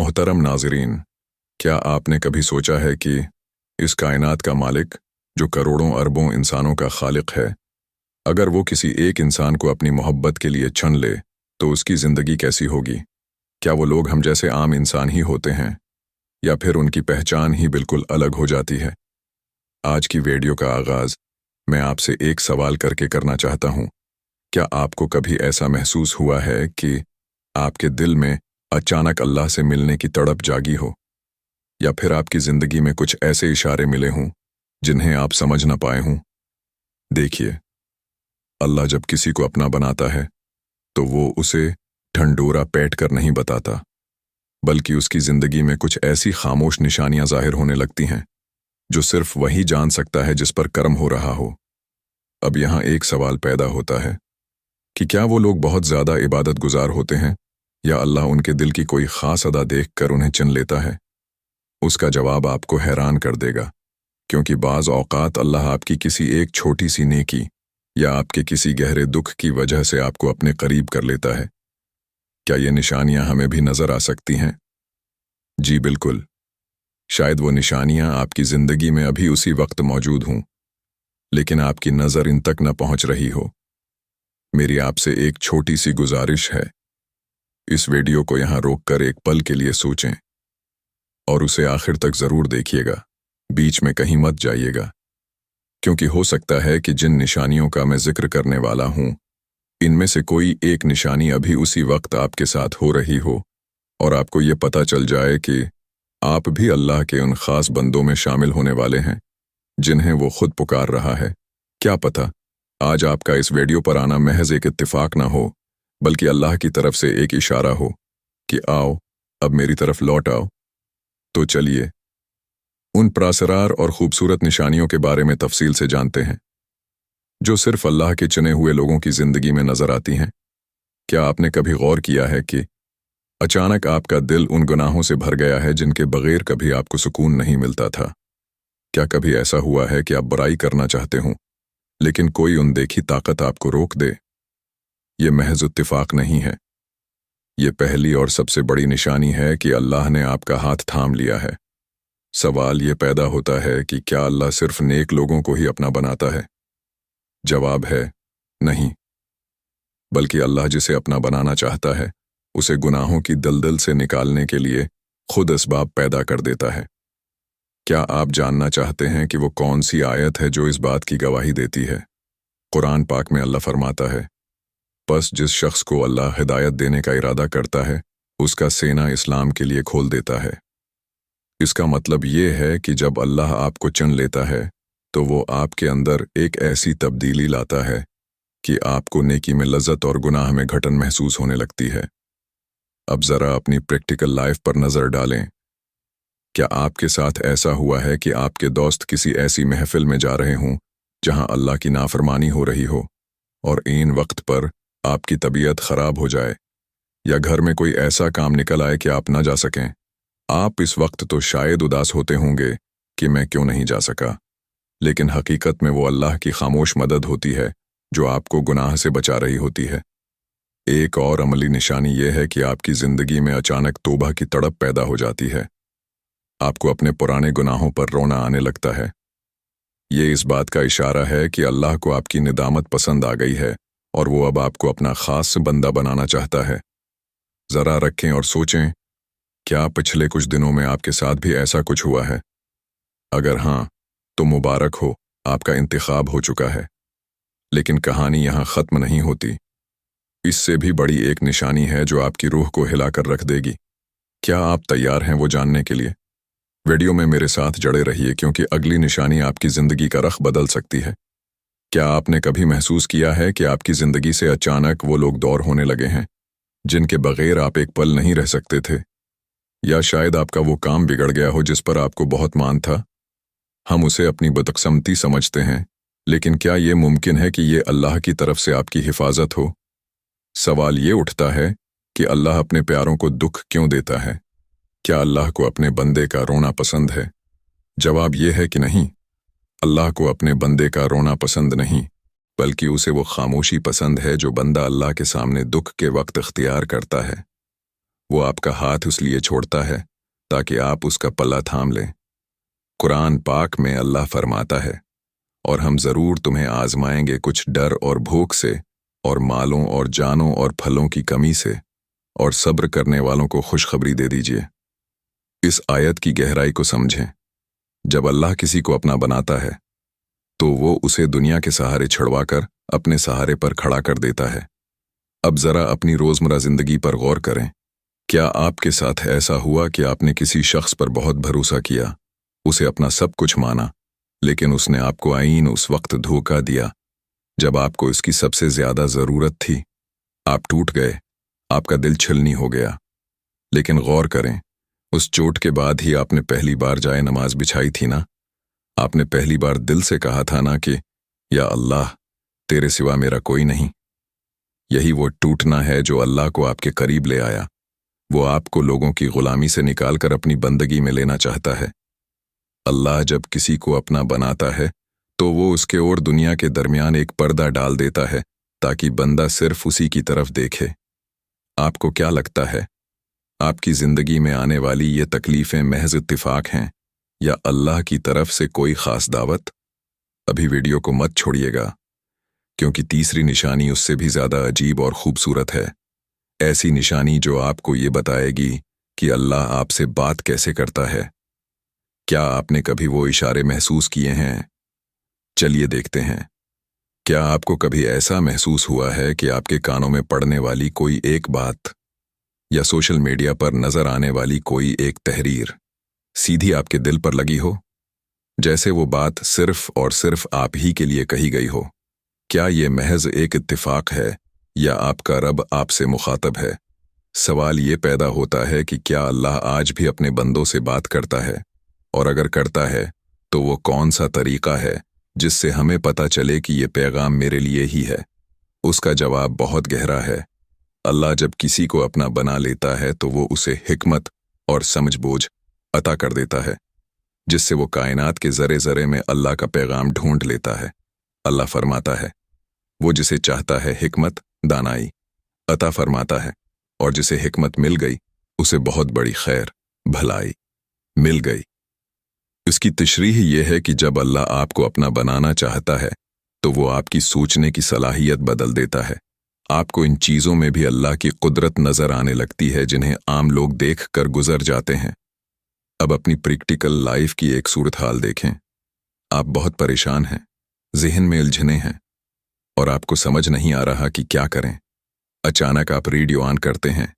محترم ناظرین، کیا آپ نے کبھی سوچا ہے کہ اس کائنات کا مالک جو کروڑوں اربوں انسانوں کا خالق ہے، اگر وہ کسی ایک انسان کو اپنی محبت کے لیے چن لے تو اس کی زندگی کیسی ہوگی؟ کیا وہ لوگ ہم جیسے عام انسان ہی ہوتے ہیں یا پھر ان کی پہچان ہی بالکل الگ ہو جاتی ہے؟ آج کی ویڈیو کا آغاز میں آپ سے ایک سوال کر کے کرنا چاہتا ہوں۔ کیا آپ کو کبھی ایسا محسوس ہوا ہے کہ آپ کے دل میں اچانک اللہ سے ملنے کی تڑپ جاگی ہو، یا پھر آپ کی زندگی میں کچھ ایسے اشارے ملے ہوں جنہیں آپ سمجھ نہ پائے ہوں؟ دیکھیے، اللہ جب کسی کو اپنا بناتا ہے تو وہ اسے ڈھنڈورا پیٹ کر نہیں بتاتا، بلکہ اس کی زندگی میں کچھ ایسی خاموش نشانیاں ظاہر ہونے لگتی ہیں جو صرف وہی جان سکتا ہے جس پر کرم ہو رہا ہو۔ اب یہاں ایک سوال پیدا ہوتا ہے کہ کیا وہ لوگ بہت زیادہ عبادت گزار ہوتے ہیں یا اللہ ان کے دل کی کوئی خاص ادا دیکھ کر انہیں چن لیتا ہے؟ اس کا جواب آپ کو حیران کر دے گا، کیونکہ بعض اوقات اللہ آپ کی کسی ایک چھوٹی سی نیکی یا آپ کے کسی گہرے دکھ کی وجہ سے آپ کو اپنے قریب کر لیتا ہے۔ کیا یہ نشانیاں ہمیں بھی نظر آ سکتی ہیں؟ جی بالکل، شاید وہ نشانیاں آپ کی زندگی میں ابھی اسی وقت موجود ہوں، لیکن آپ کی نظر ان تک نہ پہنچ رہی ہو۔ میری آپ سے ایک چھوٹی سی گزارش ہے، اس ویڈیو کو یہاں روک کر ایک پل کے لیے سوچیں اور اسے آخر تک ضرور دیکھیے گا، بیچ میں کہیں مت جائیے گا، کیونکہ ہو سکتا ہے کہ جن نشانیوں کا میں ذکر کرنے والا ہوں ان میں سے کوئی ایک نشانی ابھی اسی وقت آپ کے ساتھ ہو رہی ہو اور آپ کو یہ پتہ چل جائے کہ آپ بھی اللہ کے ان خاص بندوں میں شامل ہونے والے ہیں جنہیں وہ خود پکار رہا ہے۔ کیا پتہ آج آپ کا اس ویڈیو پر آنا محض ایک اتفاق نہ ہو، بلکہ اللہ کی طرف سے ایک اشارہ ہو کہ آؤ اب میری طرف لوٹ آؤ۔ تو چلیے ان پراسرار اور خوبصورت نشانیوں کے بارے میں تفصیل سے جانتے ہیں جو صرف اللہ کے چنے ہوئے لوگوں کی زندگی میں نظر آتی ہیں۔ کیا آپ نے کبھی غور کیا ہے کہ اچانک آپ کا دل ان گناہوں سے بھر گیا ہے جن کے بغیر کبھی آپ کو سکون نہیں ملتا تھا؟ کیا کبھی ایسا ہوا ہے کہ آپ برائی کرنا چاہتے ہوں لیکن کوئی اندیکھی طاقت آپ کو روک دے؟ یہ محض اتفاق نہیں ہے، یہ پہلی اور سب سے بڑی نشانی ہے کہ اللہ نے آپ کا ہاتھ تھام لیا ہے۔ سوال یہ پیدا ہوتا ہے کہ کیا اللہ صرف نیک لوگوں کو ہی اپنا بناتا ہے؟ جواب ہے نہیں، بلکہ اللہ جسے اپنا بنانا چاہتا ہے اسے گناہوں کی دلدل سے نکالنے کے لیے خود اسباب پیدا کر دیتا ہے۔ کیا آپ جاننا چاہتے ہیں کہ وہ کون سی آیت ہے جو اس بات کی گواہی دیتی ہے؟ قرآن پاک میں اللہ فرماتا ہے، بس جس شخص کو اللہ ہدایت دینے کا ارادہ کرتا ہے اس کا سینہ اسلام کے لیے کھول دیتا ہے۔ اس کا مطلب یہ ہے کہ جب اللہ آپ کو چن لیتا ہے تو وہ آپ کے اندر ایک ایسی تبدیلی لاتا ہے کہ آپ کو نیکی میں لذت اور گناہ میں گھٹن محسوس ہونے لگتی ہے۔ اب ذرا اپنی پریکٹیکل لائف پر نظر ڈالیں۔ کیا آپ کے ساتھ ایسا ہوا ہے کہ آپ کے دوست کسی ایسی محفل میں جا رہے ہوں جہاں اللہ کی نافرمانی ہو رہی ہو اور عین وقت پر آپ کی طبیعت خراب ہو جائے، یا گھر میں کوئی ایسا کام نکل آئے کہ آپ نہ جا سکیں؟ آپ اس وقت تو شاید اداس ہوتے ہوں گے کہ میں کیوں نہیں جا سکا، لیکن حقیقت میں وہ اللہ کی خاموش مدد ہوتی ہے جو آپ کو گناہ سے بچا رہی ہوتی ہے۔ ایک اور عملی نشانی یہ ہے کہ آپ کی زندگی میں اچانک توبہ کی تڑپ پیدا ہو جاتی ہے۔ آپ کو اپنے پرانے گناہوں پر رونا آنے لگتا ہے۔ یہ اس بات کا اشارہ ہے کہ اللہ کو آپ کی ندامت پسند آ گئی ہے اور وہ اب آپ کو اپنا خاص بندہ بنانا چاہتا ہے۔ ذرا رکھیں اور سوچیں، کیا پچھلے کچھ دنوں میں آپ کے ساتھ بھی ایسا کچھ ہوا ہے؟ اگر ہاں تو مبارک ہو، آپ کا انتخاب ہو چکا ہے۔ لیکن کہانی یہاں ختم نہیں ہوتی۔ اس سے بھی بڑی ایک نشانی ہے جو آپ کی روح کو ہلا کر رکھ دے گی۔ کیا آپ تیار ہیں وہ جاننے کے لیے؟ ویڈیو میں میرے ساتھ جڑے رہیے، کیونکہ اگلی نشانی آپ کی زندگی کا رخ بدل سکتی ہے۔ کیا آپ نے کبھی محسوس کیا ہے کہ آپ کی زندگی سے اچانک وہ لوگ دور ہونے لگے ہیں جن کے بغیر آپ ایک پل نہیں رہ سکتے تھے؟ یا شاید آپ کا وہ کام بگڑ گیا ہو جس پر آپ کو بہت مان تھا؟ ہم اسے اپنی بدقسمتی سمجھتے ہیں، لیکن کیا یہ ممکن ہے کہ یہ اللہ کی طرف سے آپ کی حفاظت ہو؟ سوال یہ اٹھتا ہے کہ اللہ اپنے پیاروں کو دکھ کیوں دیتا ہے؟ کیا اللہ کو اپنے بندے کا رونا پسند ہے؟ جواب یہ ہے کہ نہیں، اللہ کو اپنے بندے کا رونا پسند نہیں، بلکہ اسے وہ خاموشی پسند ہے جو بندہ اللہ کے سامنے دکھ کے وقت اختیار کرتا ہے۔ वो आपका हाथ उस लिए छोड़ता है ताकि आप उसका पल्ला थाम लें। कुरान पाक में अल्लाह फरमाता है, और हम ज़रूर तुम्हें आजमाएंगे कुछ डर और भूख से, और मालों और जानों और फलों की कमी से, और सब्र करने वालों को खुशखबरी दे दीजिए। इस आयत की गहराई को समझें। जब अल्लाह किसी को अपना बनाता है तो वो उसे दुनिया के सहारे छुड़वाकर अपने सहारे पर खड़ा कर देता है। अब ज़रा अपनी रोज़मर्रा ज़िंदगी पर गौर करें। क्या आपके साथ ऐसा हुआ कि आपने किसी शख्स पर बहुत भरोसा किया, उसे अपना सब कुछ माना, लेकिन उसने आपको आईन उस वक्त धोखा दिया जब आपको इसकी सबसे ज़्यादा ज़रूरत थी? आप टूट गए, आपका दिल छलनी हो गया। लेकिन गौर करें, उस चोट के बाद ही आपने पहली बार जाए नमाज बिछाई थी ना? आपने पहली बार दिल से कहा था ना कि या अल्लाह, तेरे सिवा मेरा कोई नहीं। यही वो टूटना है जो अल्लाह को आपके करीब ले आया। वो आपको लोगों की गुलामी से निकालकर अपनी बंदगी में लेना चाहता है। अल्लाह जब किसी को अपना बनाता है तो वो उसके और दुनिया के दरमियान एक पर्दा डाल देता है ताकि बंदा सिर्फ उसी की तरफ देखे। आपको क्या लगता है, आपकी जिंदगी में आने वाली ये तकलीफें महज इत्तिफाक हैं या अल्लाह की तरफ से कोई खास दावत? अभी वीडियो को मत छोड़िएगा, क्योंकि तीसरी निशानी उससे भी ज़्यादा अजीब और खूबसूरत है। ऐसी निशानी जो आपको ये बताएगी कि अल्लाह आपसे बात कैसे करता है। क्या आपने कभी वो इशारे महसूस किए हैं? चलिए देखते हैं। क्या आपको कभी ऐसा महसूस हुआ है कि आपके कानों में पड़ने वाली कोई एक बात या सोशल मीडिया पर नजर आने वाली कोई एक तहरीर सीधी आपके दिल पर लगी हो, जैसे वो बात सिर्फ और सिर्फ आप ही के लिए कही गई हो? क्या ये महज एक इत्तिफाक है या आपका रब आपसे मुखातब है? सवाल ये पैदा होता है कि क्या अल्लाह आज भी अपने बंदों से बात करता है, और अगर करता है तो वो कौन सा तरीका है जिससे हमें पता चले कि ये पैगाम मेरे लिए ही है? उसका जवाब बहुत गहरा है। अल्लाह जब किसी को अपना बना लेता है तो वो उसे हिकमत और समझबूझ अता कर देता है, जिससे वो कायनात के ज़रे ज़रे में अल्लाह का पैगाम ढूंढ लेता है। अल्लाह फरमाता है, वो जिसे चाहता है हिकमत दानाई अता फरमाता है, और जिसे हिकमत मिल गई उसे बहुत बड़ी खैर भलाई मिल गई। इसकी तशरीह ये है कि जब अल्लाह आपको अपना बनाना चाहता है तो वो आपकी सोचने की सलाहियत बदल देता है। आपको इन चीज़ों में भी अल्लाह की कुदरत नज़र आने लगती है जिन्हें आम लोग देख कर गुजर जाते हैं। अब अपनी प्रैक्टिकल लाइफ की एक सूरत हाल देखें। आप बहुत परेशान हैं, ज़हन में उलझने हैं, और आपको समझ नहीं आ रहा कि क्या करें। अचानक आप रेडियो ऑन करते हैं,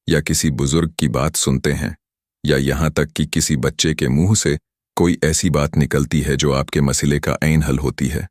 या किसी बुजुर्ग की बात सुनते हैं, या यहाँ तक कि किसी बच्चे के मुंह से कोई ऐसी बात निकलती है जो आपके मसले का ऐन हल होती है।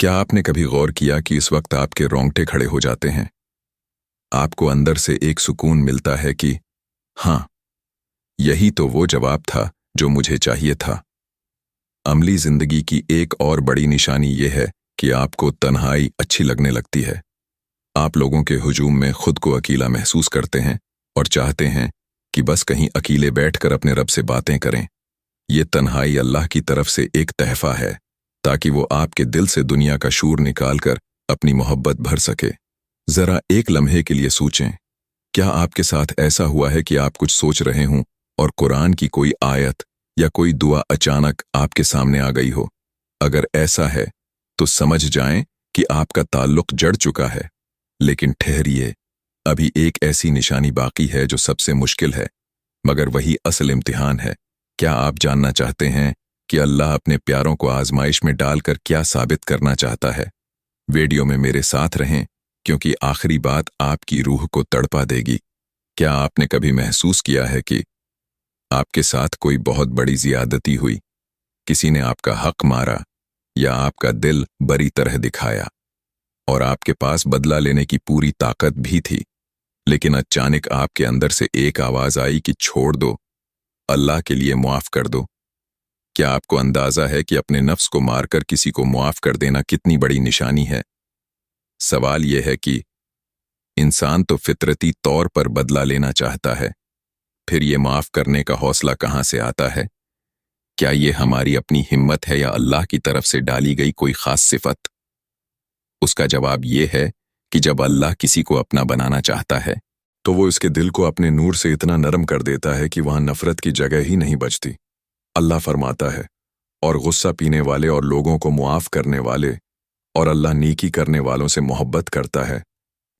क्या आपने कभी गौर किया कि इस वक्त आपके रोंगटे खड़े हो जाते हैं? आपको अंदर से एक सुकून मिलता है कि हाँ, यही तो वो जवाब था जो मुझे चाहिए था। अमली जिंदगी की एक और बड़ी निशानी ये है कि आपको तन्हाई अच्छी लगने लगती है। आप लोगों के हुजूम में खुद को अकेला महसूस करते हैं और चाहते हैं कि बस कहीं अकेले बैठकर अपने रब से बातें करें। ये तन्हाई अल्लाह की तरफ से एक तहफा है ताकि वो आपके दिल से दुनिया का शूर निकालकर अपनी मोहब्बत भर सके। जरा एक लम्हे के लिए सोचें, क्या आपके साथ ऐसा हुआ है कि आप कुछ सोच रहे हों और कुरान की कोई आयत या कोई दुआ अचानक आपके सामने आ गई हो? अगर ऐसा है तो समझ जाएं कि आपका ताल्लुक जड़ चुका है। लेकिन ठहरिए, अभी एक ऐसी निशानी बाकी है जो सबसे मुश्किल है, मगर वही असल इम्तिहान है। क्या आप जानना चाहते हैं कि अल्लाह अपने प्यारों को आजमाइश में डालकर क्या साबित करना चाहता है? वीडियो में मेरे साथ रहें, क्योंकि आखिरी बात आपकी रूह को तड़पा देगी। क्या आपने कभी महसूस किया है कि आपके साथ कोई बहुत बड़ी ज़ियादती हुई, किसी ने आपका हक मारा या आपका दिल बरी तरह दिखाया, और आपके पास बदला लेने की पूरी ताकत भी थी, लेकिन अचानक आपके अंदर से एक आवाज़ आई कि छोड़ दो, अल्लाह के लिए मुआफ़ कर दो? क्या आपको अंदाज़ा है कि अपने नफ्स को मारकर किसी को मुआफ़ कर देना कितनी बड़ी निशानी है? सवाल यह है कि इंसान तो फितरती तौर पर बदला लेना चाहता है, फिर ये माफ़ करने का हौसला कहाँ से आता है? क्या ये हमारी अपनी हिम्मत है या अल्लाह की तरफ से डाली गई कोई ख़ास सिफत? उसका जवाब ये है कि जब अल्लाह किसी को अपना बनाना चाहता है तो वो इसके दिल को अपने नूर से इतना नरम कर देता है कि वहाँ नफरत की जगह ही नहीं बचती। अल्लाह फरमाता है, और गुस्सा पीने वाले और लोगों को मुआफ करने वाले और अल्लाह नीकी करने वालों से मोहब्बत करता है।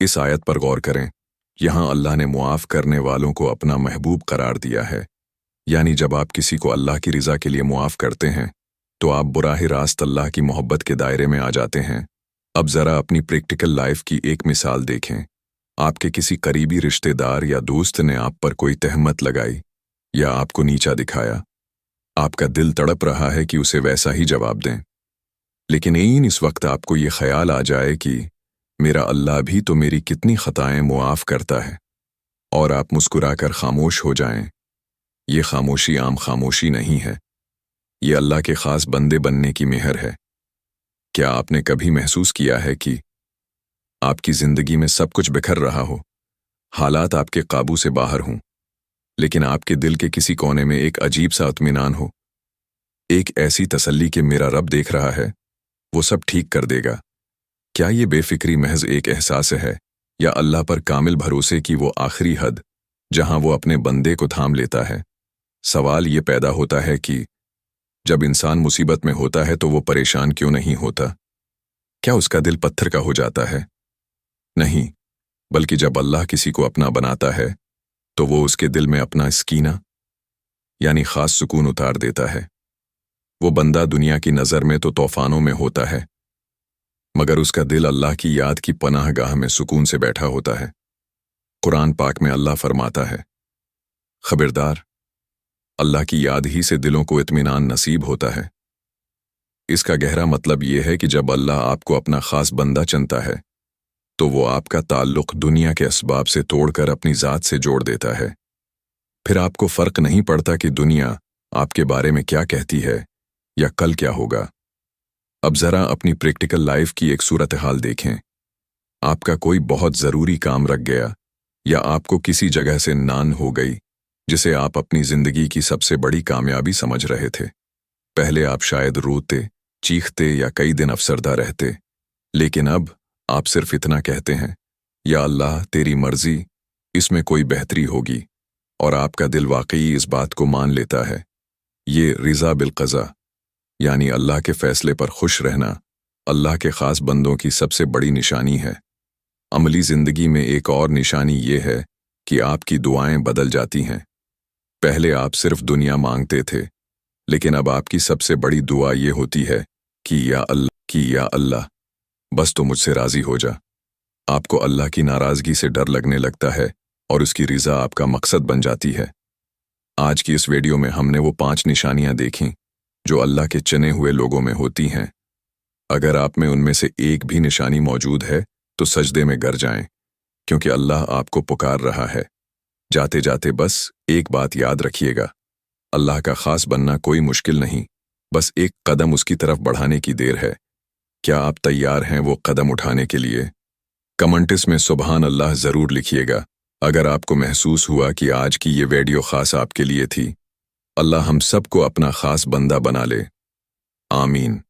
इस आयत पर गौर करें। यहाँ अल्लाह ने मुआफ करने वालों को अपना महबूब करार दिया है। यानी जब आप किसी को अल्लाह की रज़ा के लिए मुआफ करते हैं तो आप बुराह रास्त अल्लाह की मोहब्बत के दायरे में आ जाते हैं। अब ज़रा अपनी प्रैक्टिकल लाइफ की एक मिसाल देखें। आपके किसी करीबी रिश्तेदार या दोस्त ने आप पर कोई तहमत लगाई या आपको नीचा दिखाया। आपका दिल तड़प रहा है कि उसे वैसा ही जवाब दें, लेकिन ऐन इस वक्त आपको ये ख्याल आ जाए कि मेरा अल्लाह भी तो मेरी कितनी खताएं मुआफ करता है, और आप मुस्कुराकर खामोश हो जाएं। ये खामोशी आम खामोशी नहीं है, ये अल्लाह के ख़ास बंदे बनने की मेहर है। क्या आपने कभी महसूस किया है कि आपकी ज़िंदगी में सब कुछ बिखर रहा हो, हालात आपके काबू से बाहर हों, लेकिन आपके दिल के किसी कोने में एक अजीब सा इत्मीनान हो, एक ऐसी तसल्ली कि मेरा रब देख रहा है, वो सब ठीक कर देगा? क्या ये बेफिक्री महज एक एहसास है या अल्लाह पर कामिल भरोसे की वो आखिरी हद जहां वो अपने बंदे को थाम लेता है? सवाल ये पैदा होता है कि जब इंसान मुसीबत में होता है तो वो परेशान क्यों नहीं होता? क्या उसका दिल पत्थर का हो जाता है? नहीं, बल्कि जब अल्लाह किसी को अपना बनाता है तो वो उसके दिल में अपना स्कीना यानी खास सुकून उतार देता है। वो बंदा दुनिया की नज़र में तो तूफानों में होता है, मगर उसका दिल अल्लाह की याद की पनाहगाह में सुकून से बैठा होता है। कुरान पाक में अल्लाह फरमाता है, खबरदार, अल्लाह की याद ही से दिलों को इत्मीनान नसीब होता है। इसका गहरा मतलब यह है कि जब अल्लाह आपको अपना खास बंदा चुनता है तो वो आपका ताल्लुक दुनिया के असबाब से तोड़कर अपनी ज़ात से जोड़ देता है। फिर आपको फ़र्क नहीं पड़ता कि दुनिया आपके बारे में क्या कहती है या कल क्या होगा। अब ज़रा अपनी प्रैक्टिकल लाइफ की एक सूरत हाल देखें। आपका कोई बहुत ज़रूरी काम रख गया या आपको किसी जगह से नान हो गई जिसे आप अपनी ज़िंदगी की सबसे बड़ी कामयाबी समझ रहे थे। पहले आप शायद रोते, चीखते या कई दिन अफसरदा रहते, लेकिन अब आप सिर्फ इतना कहते हैं, या अल्लाह तेरी मर्जी, इसमें कोई बेहतरी होगी, और आपका दिल वाकई इस बात को मान लेता है। ये रिज़ा बिलक़ज़ा यानी अल्लाह के फ़ैसले पर खुश रहना अल्लाह के ख़ास बंदों की सबसे बड़ी निशानी है। अमली ज़िंदगी में एक और निशानी ये है कि आपकी दुआएं बदल जाती हैं। पहले आप सिर्फ दुनिया मांगते थे, लेकिन अब आपकी सबसे बड़ी दुआ ये होती है कि या अल्लाह बस तो मुझसे राज़ी हो जा। आपको अल्लाह की नाराज़गी से डर लगने लगता है और उसकी रिज़ा आपका मकसद बन जाती है। आज की इस वीडियो में हमने वो 5 निशानियां देखीं जो अल्लाह के चुने हुए लोगों में होती हैं। अगर आप में उनमें से एक भी निशानी मौजूद है तो सजदे में गिर जाएं, क्योंकि अल्लाह आपको पुकार रहा है। जाते जाते बस एक बात याद रखिएगा, अल्लाह का ख़ास बनना कोई मुश्किल नहीं, बस एक कदम उसकी तरफ बढ़ाने की देर है। क्या आप तैयार हैं वो कदम उठाने के लिए? कमेंट्स में सुबहान अल्लाह ज़रूर लिखिएगा अगर आपको महसूस हुआ कि आज की ये वीडियो ख़ास आपके लिए थी। अल्लाह हम सबको अपना ख़ास बंदा बना ले। आमीन।